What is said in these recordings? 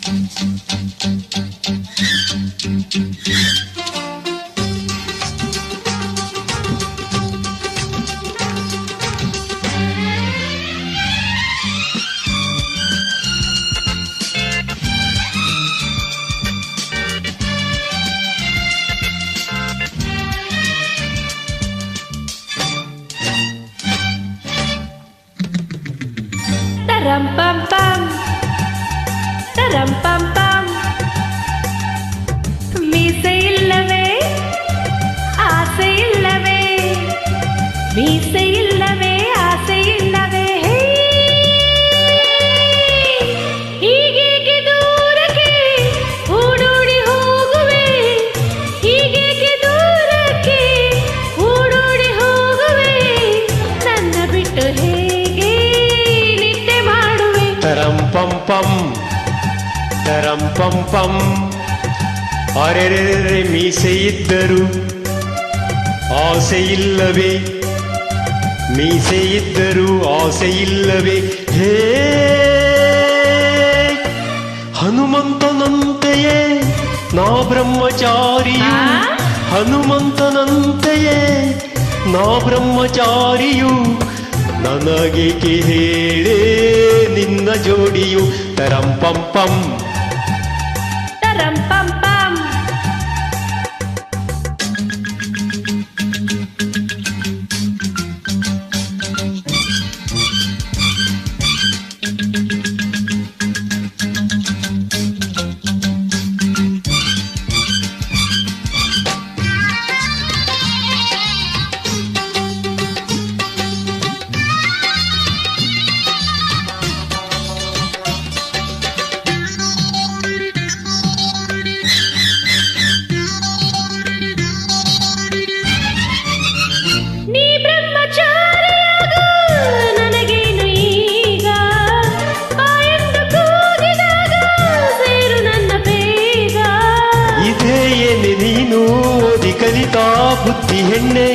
Taram pam pam, taram pam pam. ಮೀಸೆ ಇಲ್ಲವೇ ಆಸೆ ಇಲ್ಲವೇ, ಮೀಸೆ ಇಲ್ಲವೇ ಆಸೆ ಇಲ್ಲವೇ, ಹೀಗೇಕೆ ದೂರಕ್ಕೆ ಓಡೋಡಿ ಹೋಗುವೆ, ಹೀಗೇಕೆ ದೂರಕ್ಕೆ ಓಡೋಡಿ ಹೋಗುವೆ, ನನ್ನ ಬಿಟ್ಟು ಹೇಗೆ ನಿದ್ದೆ ಮಾಡುವೆ. ತರಂ ಪಂ ಪಂ ತರಂ ಪಂ ಪಂ. ಅರೆರೆರೆ ಮೀಸೆ ಇದ್ದರು ಆಸೆ ಇಲ್ಲವೇ, ಮೀಸೆ ಇದ್ದರು ಆಸೆ ಇಲ್ಲವೇ, ಹೇ ಹನುಮಂತನಂತೆಯೇ ನಾ ಬ್ರಹ್ಮಚಾರಿಯು, ಹನುಮಂತನಂತೆಯೇ ನಾ ಬ್ರಹ್ಮಚಾರಿಯು, ನನಗೇಕೆ ಹೇಳೇ ನಿನ್ನ ಜೋಡಿಯು. ತರಂ ಪಂ ಪಂ taram pam pam. ನೀ ಬ್ರಹ್ಮಚಾರಿಯಾಗು ನನಗೇನು ಈಗ, ಬಾಯೆಂದು ಕೂಗಿದಾಗ ಸೇರು ನನ್ನ ಬೇಗ. ಇದೇ ಏನೆ ನೀನು ಓದಿ ಕಲಿತಾ ಬುದ್ಧಿ ಹೆಣ್ಣೆ,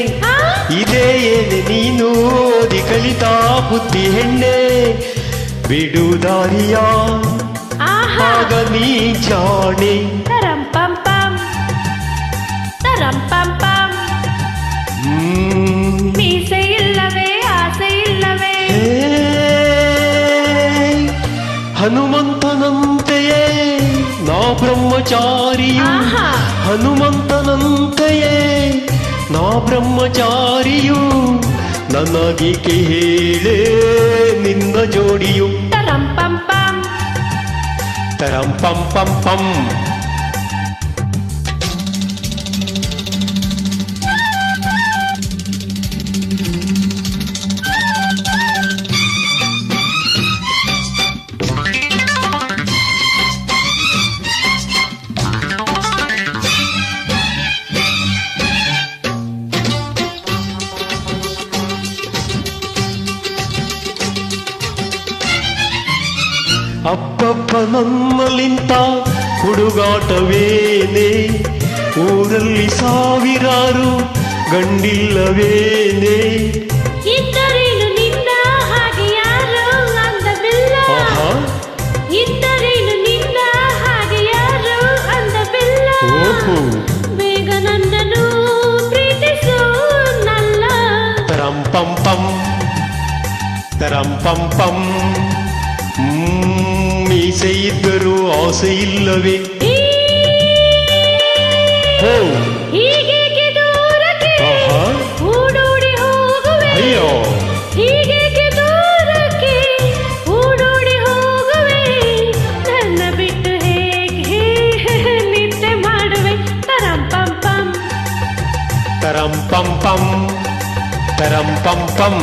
ಇದೇ ಏನೆ ನೀನು ಓದಿ ಕಲಿತಾ ಬುದ್ಧಿ ಹೆಣ್ಣೆ, ಬಿಡುದಾರಿಯ ಆಹಾ ಆಗ ನೀ ಜಾಣೆ. taram pam pam, taram pam pam. ಮೀಸೆ ಇಲ್ಲವೇ ಆಸೆ ಇಲ್ಲವೇ, ಹನುಮಂತನಂತೆಯೇ ನಾ ಬ್ರಹ್ಮಚಾರಿಯು, ಆಹಾ ಹನುಮಂತನಂತೆಯೇ ನಾ ಬ್ರಹ್ಮಚಾರಿಯು, ನನಗೇಕೆ ಹೇಳೇ ನಿನ್ನ ಜೋಡಿಯು. taram pam pam. ತರಂ ಪಂ ಪಂ ಪಂ. ಅಪ್ಪಪ್ಪ ನನ್ನಲಿಂತ ಹುಡುಗಾಟವೇನೆ, ಊರಲ್ಲಿ ಸಾವಿರಾರು ಗಂಡಿಲ್ಲವೇನೆ, ಇದ್ದರೇನು ನಿನ್ನ ಹಾಗೆ ಯಾರು ಅಂದವಿಲ್ಲ, ಆಹಾ ಇದ್ದರೇನು ನಿನ್ನ ಹಾಗೆ ಯಾರು ಅಂದವಿಲ್ಲ. ಓಹೋ ಬೇಗ ನನ್ನನ್ನು ಪ್ರೀತಿಸು ನಲ್ಲ. ತರಂ ಪಂ ಪಂ ತರಂ ಪಂ ಪಂ. ಮೀಸೆ ಇದ್ದರೂ ಆಸೆ ಇಲ್ಲವೇ, ಹೋ ಹೀಗೇಕೆ ದೂರಕ್ಕೆ ಆಹಾ ಓಡೋಡಿ ಹೋಗುವೆ, ಅಯ್ಯೋ ಹೀಗೇಕೆ ದೂರಕ್ಕೆ ಓಡೋಡಿ ಹೋಗುವೆ, ನನ್ನ ಬಿಟ್ಟು ಹೇಗೆ ನಿದ್ದೆ ಮಾಡುವೆ. taram pam pam, ತರಂ ಪಂ ಪಂ ತರಂ ಪಂ ಪಂ.